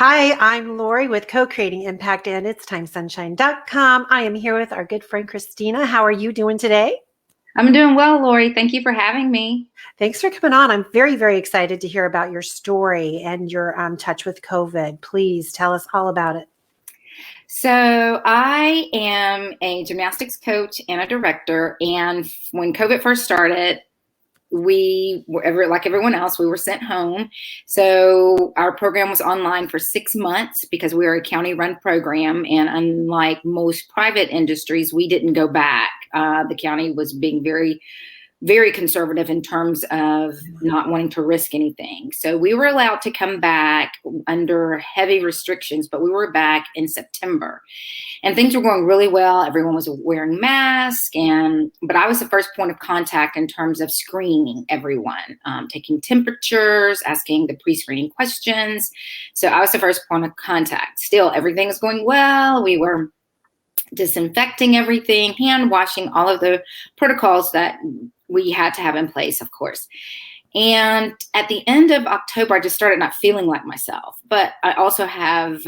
Hi, I'm Lori with Co-Creating Impact and itstimesunshine.com. I am here with our good friend Christina. How are you doing today? I'm doing well, Lori. Thank you for having me. Thanks for coming on. I'm very, very excited to hear about your story and your touch with COVID. Please tell us all about it. So I am a gymnastics coach and a director. And when COVID first started, we were, like everyone else, we were sent home. So our program was online for 6 months because we are a county-run program. And unlike most private industries, we didn't go back. The county was being very conservative in terms of not wanting to risk anything. So we were allowed to come back under heavy restrictions, but we were back in September. And things were going really well. Everyone was wearing masks, but I was the first point of contact in terms of screening everyone, taking temperatures, asking the pre-screening questions. So I was the first point of contact. Still, everything was going well. We were disinfecting everything, hand washing, all of the protocols that we had to have in place, of course. And at the end of October, I just started not feeling like myself. But I also have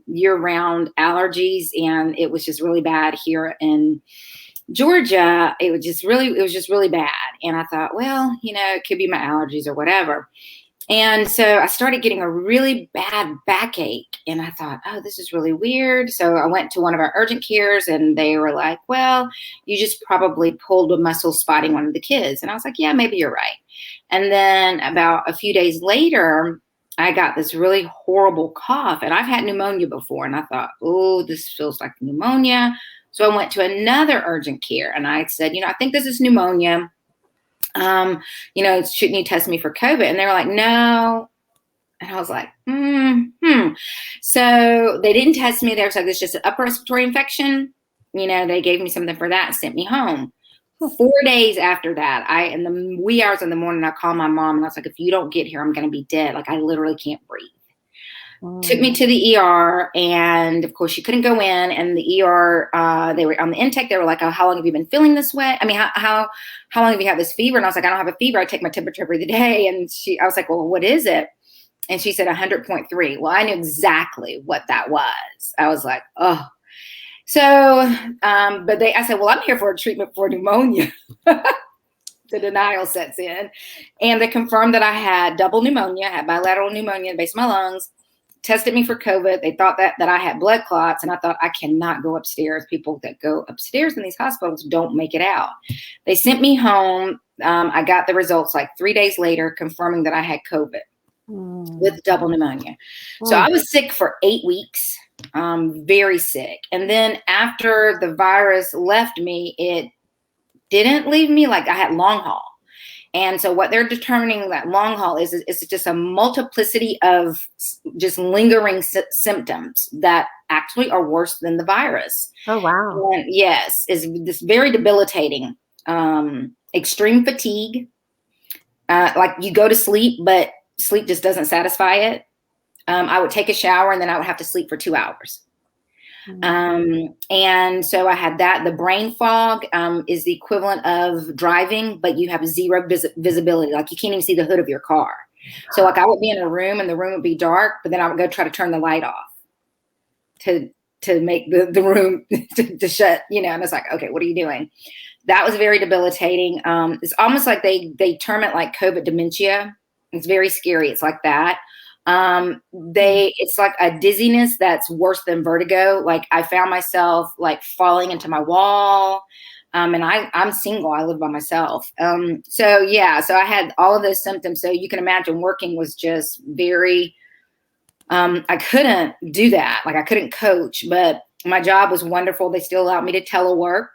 year-round allergies, and it was just really bad here in Georgia. It was just really bad. And I thought, well, it could be my allergies or whatever. And so I started getting a really bad backache, and I thought, oh, this is really weird. So I went to one of our urgent cares, and they were like, well, you just probably pulled a muscle spotting one of the kids. And I was like, yeah, maybe you're right. And then about a few days later, I got this really horrible cough, and I've had pneumonia before. And I thought, oh, this feels like pneumonia. So I went to another urgent care, and I said, I think this is pneumonia. Shouldn't you test me for COVID? And they were like, no. And I was like, So they didn't test me. They were like, it's just an upper respiratory infection. They gave me something for that and sent me home. 4 days after that, in the wee hours in the morning, I called my mom and I was like, if you don't get here, I'm going to be dead. Like, I literally can't breathe. Took me to the ER, and of course she couldn't go in. And the ER, they were on the intake. They were like, oh, how long have you been feeling this way? I mean, how long have you had this fever? And I was like, I don't have a fever. I take my temperature every day. And I was like, well, what is it? And she said 100.3. Well, I knew exactly what that was. I was like, oh. So, I said, well, I'm here for a treatment for pneumonia. The denial sets in, and they confirmed that I had double pneumonia, had bilateral pneumonia in the base of my lungs. Tested me for COVID. They thought that I had blood clots, and I thought, I cannot go upstairs. People that go upstairs in these hospitals don't make it out. They sent me home. I got the results like 3 days later, confirming that I had COVID with double pneumonia. So I was sick for 8 weeks, very sick. And then after the virus left me, it didn't leave me. Like, I had long haul. And so what they're determining that long haul is just a multiplicity of just lingering symptoms that actually are worse than the virus. Oh, wow. And yes, is this very debilitating, extreme fatigue. Like, you go to sleep, but sleep just doesn't satisfy it. I would take a shower and then I would have to sleep for 2 hours. And so I had that. The brain fog is the equivalent of driving, but you have zero visibility. Like, you can't even see the hood of your car. So like, I would be in a room and the room would be dark, but then I would go try to turn the light off to make the room to shut, and it's like, okay, what are you doing? That was very debilitating. It's almost like they term it like COVID dementia. It's very scary. It's like that. It's like a dizziness that's worse than vertigo. Like, I found myself like falling into my wall. And I'm single. I live by myself. So I had all of those symptoms. So you can imagine working was just very, I couldn't do that. Like, I couldn't coach, but my job was wonderful. They still allowed me to telework.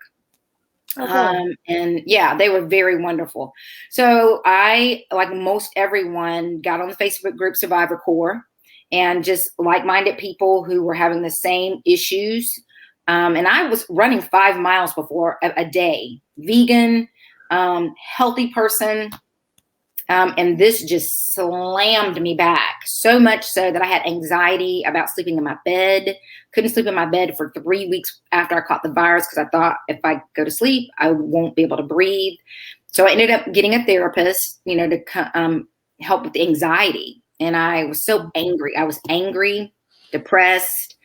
Okay. And yeah, they were very wonderful. So I, like most everyone, got on the Facebook group Survivor Corps, and just like-minded people who were having the same issues. And I was running 5 miles before a day, vegan, healthy person. And this just slammed me back, so much so that I had anxiety about sleeping in my bed. Couldn't sleep in my bed for 3 weeks after I caught the virus, because I thought if I go to sleep, I won't be able to breathe. So I ended up getting a therapist, to help with the anxiety. And I was so angry. I was angry, depressed,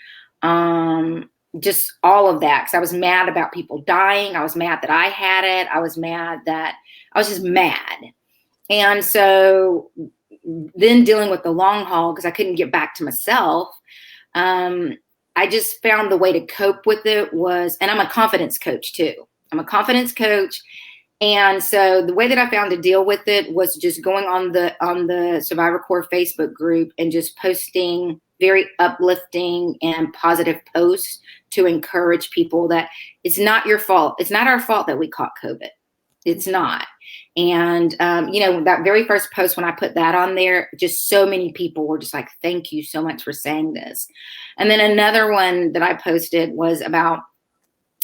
just all of that. Because I was mad about people dying. I was mad that I had it. I was just mad. And so then dealing with the long haul, because I couldn't get back to myself, I just found the way to cope with it was, and I'm a confidence coach too. I'm a confidence coach. And so the way that I found to deal with it was just going on the Survivor Core Facebook group and just posting very uplifting and positive posts to encourage people that it's not your fault. It's not our fault that we caught COVID. It's not. And, that very first post, when I put that on there, just so many people were just like, thank you so much for saying this. And then another one that I posted was about,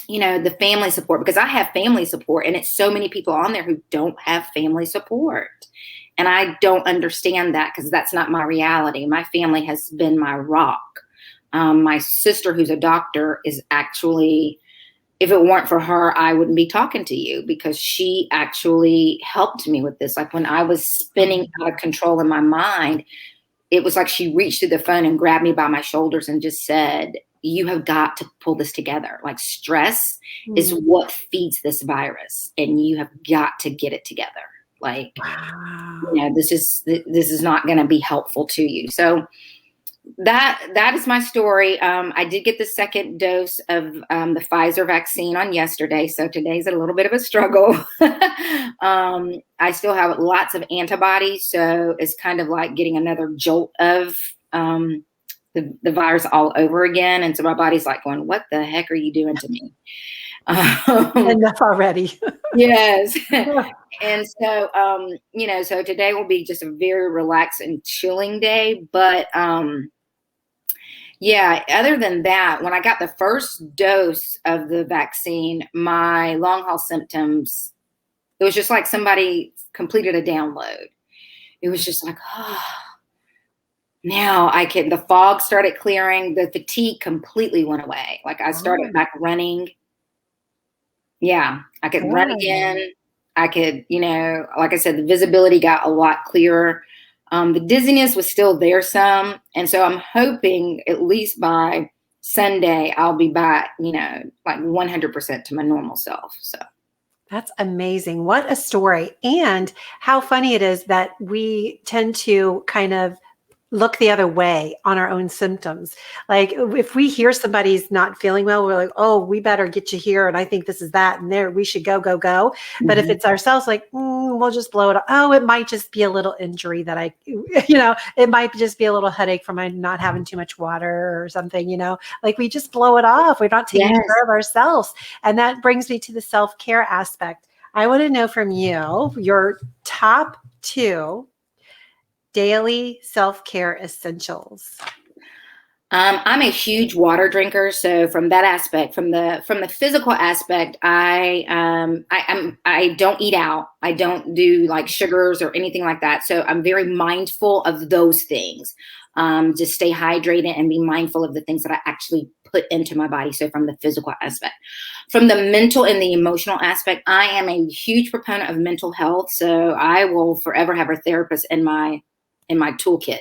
the family support, because I have family support, and it's so many people on there who don't have family support. And I don't understand that, because that's not my reality. My family has been my rock. My sister, who's a doctor, is actually, if it weren't for her, I wouldn't be talking to you, because she actually helped me with this. Like when I was spinning out of control in my mind, it was like she reached through the phone and grabbed me by my shoulders and just said, you have got to pull this together. Like stress is what feeds this virus, and you have got to get it together. Like, wow. this is not going to be helpful to you. So that is my story. I did get the second dose of the Pfizer vaccine on yesterday. So today's a little bit of a struggle. I still have lots of antibodies. So it's kind of like getting another jolt of the virus all over again. And so my body's like going, what the heck are you doing to me? Enough already. Yes. And so, so today will be just a very relaxed and chilling day. But other than that, when I got the first dose of the vaccine, my long haul symptoms, it was just like somebody completed a download. It was just like, now the fog started clearing, the fatigue completely went away. Like I started back running. Yeah, I could run again. I could, like I said, the visibility got a lot clearer. The dizziness was still there some. And so I'm hoping at least by Sunday, I'll be back, like 100% to my normal self. So. That's amazing. What a story. And how funny it is that we tend to kind of look the other way on our own symptoms. Like if we hear somebody's not feeling well, we're like, oh, we better get you here. And I think this is that. And there, we should go. But if it's ourselves, like, we'll just blow it up. Oh, it might just be a little injury that it might just be a little headache from my not having too much water or something, like we just blow it off. We're not taking care of ourselves. And that brings me to the self-care aspect. I want to know from you, your top 2 daily self-care essentials. I'm a huge water drinker. So from that aspect, from the physical aspect, I don't eat out. I don't do like sugars or anything like that. So I'm very mindful of those things. Just stay hydrated and be mindful of the things that I actually put into my body. So from the physical aspect, from the mental and the emotional aspect, I am a huge proponent of mental health. So I will forever have a therapist in my toolkit.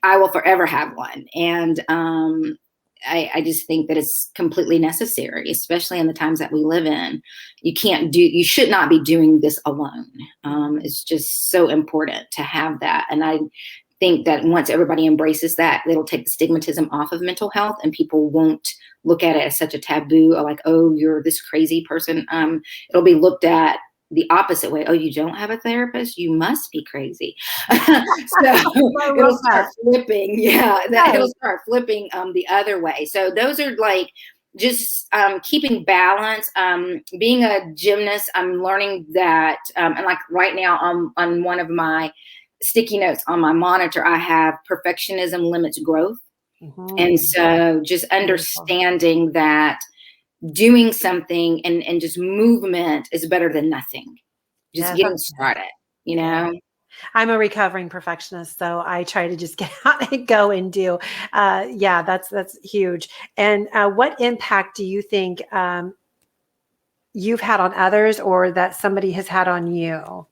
I will forever have one. And I just think that it's completely necessary, especially in the times that we live in. You should not be doing this alone. It's just so important to have that. And I think that once everybody embraces that, it'll take the stigmatism off of mental health, and people won't look at it as such a taboo, or like, oh, you're this crazy person. It'll be looked at the opposite way. Oh, you don't have a therapist? You must be crazy. So it'll start flipping. Yeah, it'll start flipping the other way. So those are like just keeping balance. Being a gymnast, I'm learning that, and like right now on one of my sticky notes on my monitor, I have perfectionism limits growth. And so just understanding that doing something and just movement is better than nothing. Just getting started, I'm a recovering perfectionist, so I try to just get out and go and do. That's huge. And what impact do you think you've had on others, or that somebody has had on you?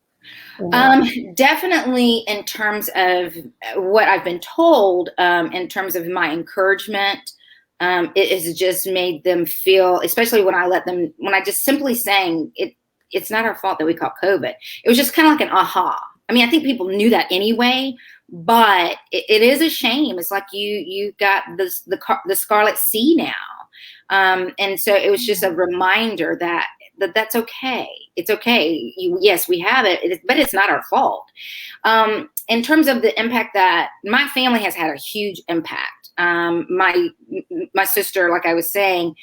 Definitely in terms of what I've been told, in terms of my encouragement, it has just made them feel, especially when I just simply saying it's not our fault that we caught COVID. It was just kind of like an aha. I mean, I think people knew that anyway, but it is a shame. It's like you got the Scarlet C now. And so it was just a reminder that's okay. It's okay. Yes, we have it, but it's not our fault. In terms of the impact that my family has had a huge impact. My sister, like I was saying,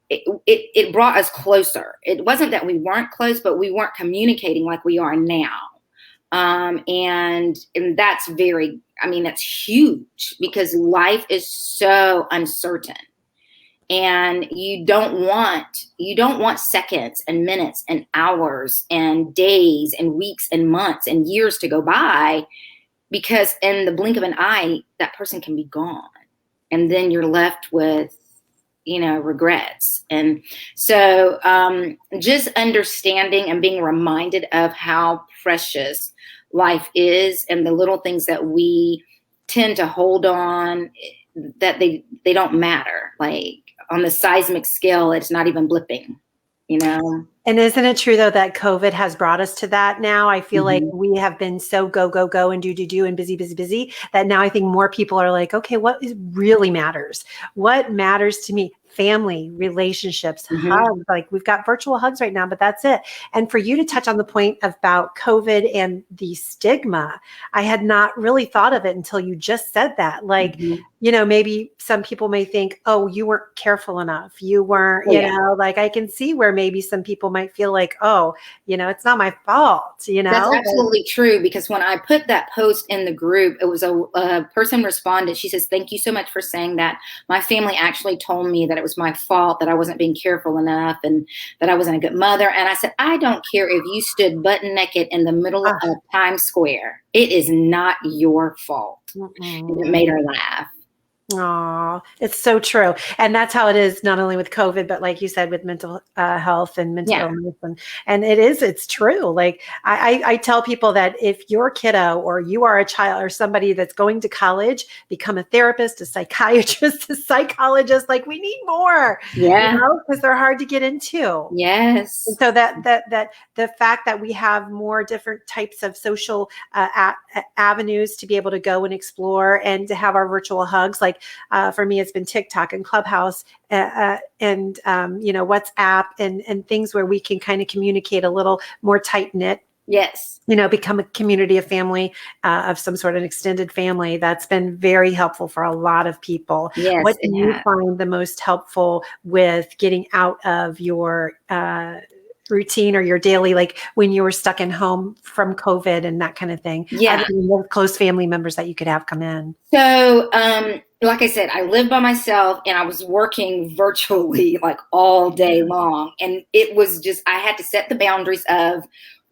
it brought us closer. It wasn't that we weren't close, but we weren't communicating like we are now. And that's that's huge because life is so uncertain. And you don't want seconds and minutes and hours and days and weeks and months and years to go by, because in the blink of an eye, that person can be gone. And then you're left with, regrets. And so just understanding and being reminded of how precious life is and the little things that we tend to hold on, that they don't matter. Like, on the seismic scale, it's not even blipping, And isn't it true, though, that COVID has brought us to that now? I feel like we have been so go, go, go and do and busy that now I think more people are like, okay, what really matters? What matters to me? Family, relationships, hugs. Like, we've got virtual hugs right now, but that's it. And for you to touch on the point about COVID and the stigma, I had not really thought of it until you just said that. Like, maybe some people may think, oh, you weren't careful enough. You weren't, like, I can see where maybe some people might feel like, oh, it's not my fault, That's absolutely true, because when I put that post in the group, it was a person responded. She says, thank you so much for saying that. My family actually told me that it was my fault, that I wasn't being careful enough and that I wasn't a good mother. And I said, I don't care if you stood butt naked in the middle of Times Square. It is not your fault. And it made her laugh. Oh, it's so true. And that's how it is, not only with COVID, but like you said, with mental health and mental illness. And it's true. Like I tell people that if your kiddo or you are a child or somebody that's going to college, become a therapist, a psychiatrist, a psychologist, like we need more, because they're hard to get into. Yes. And so that the fact that we have more different types of social avenues to be able to go and explore and to have our virtual hugs, like for me, it's been TikTok and Clubhouse and WhatsApp and things where we can kind of communicate a little more tight knit. Yes. Become a community of family, of some sort of extended family. That's been very helpful for a lot of people. Yes, what do you find the most helpful with getting out of your routine or your daily, like when you were stuck in home from COVID and that kind of thing? Yeah. Close family members that you could have come in. So, like I said, I live by myself and I was working virtually like all day long. And it was just, I had to set the boundaries of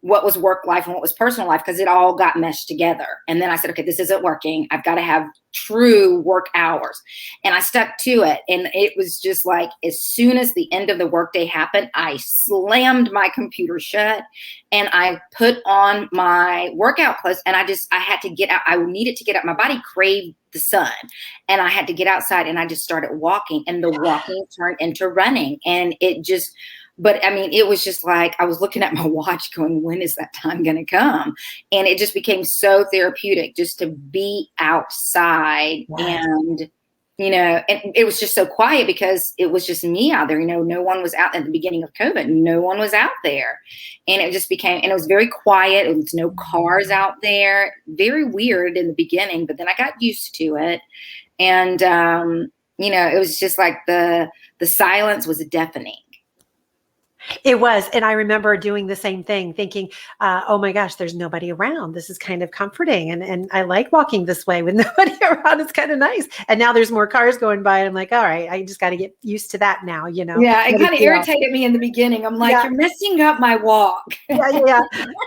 what was work life and what was personal life, because it all got meshed together. And then I said, okay, this isn't working. I've got to have true work hours. And I stuck to it. And it was just like, as soon as the end of the workday happened, I slammed my computer shut and I put on my workout clothes, and I had to get out. I needed to get out. My body craved the sun, and I had to get outside, and I just started walking, and the walking turned into running. And but I mean, it was just like, I was looking at my watch going, when is that time going to come? And it just became so therapeutic just to be outside. And, and it was just so quiet because it was just me out there. No one was out at the beginning of COVID. No one was out there. And it just became, and it was very quiet. It was no cars out there. Very weird in the beginning, but then I got used to it. And, it was just like the silence was deafening. It was. And I remember doing the same thing, thinking, oh my gosh, there's nobody around. This is kind of comforting. And I like walking this way with nobody around. It's kind of nice. And now there's more cars going by. And I'm like, all right, I just got to get used to that now, Yeah, it kind of irritated me in the beginning. I'm like, you're messing up my walk. Yeah,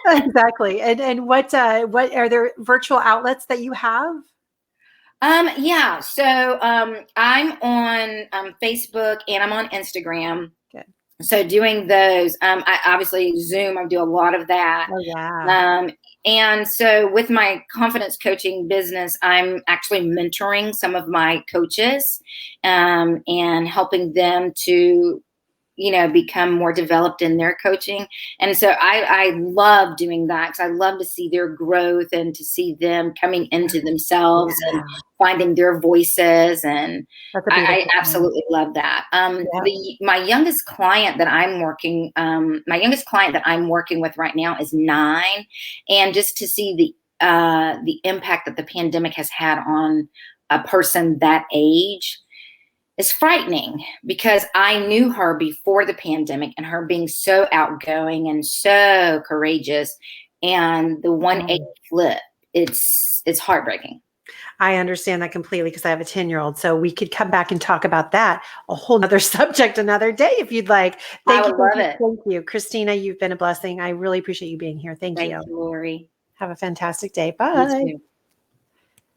exactly. And what are there virtual outlets that you have? So I'm on Facebook and I'm on Instagram. Good. So doing those, I obviously Zoom, I do a lot of that. Oh, yeah. And so with my confidence coaching business, I'm actually mentoring some of my coaches, and helping them to, become more developed in their coaching. And so I love doing that, because I love to see their growth and to see them coming into themselves and Yeah. finding their voices. And That's a I beautiful thing. absolutely love that. Yeah. My youngest client that I'm working with right now is 9, and just to see the impact that the pandemic has had on a person that age is frightening, because I knew her before the pandemic, and her being so outgoing and so courageous, and the 180 flip, it's heartbreaking. I understand that completely, because I have a 10-year-old. So we could come back and talk about that, a whole nother subject, another day, if you'd like. I Thank you. would Thank love you. it. Thank you. Christina, you've been a blessing. I really appreciate you being here. Thank Thank you. you, Lori. Have a fantastic day. You Bye. too.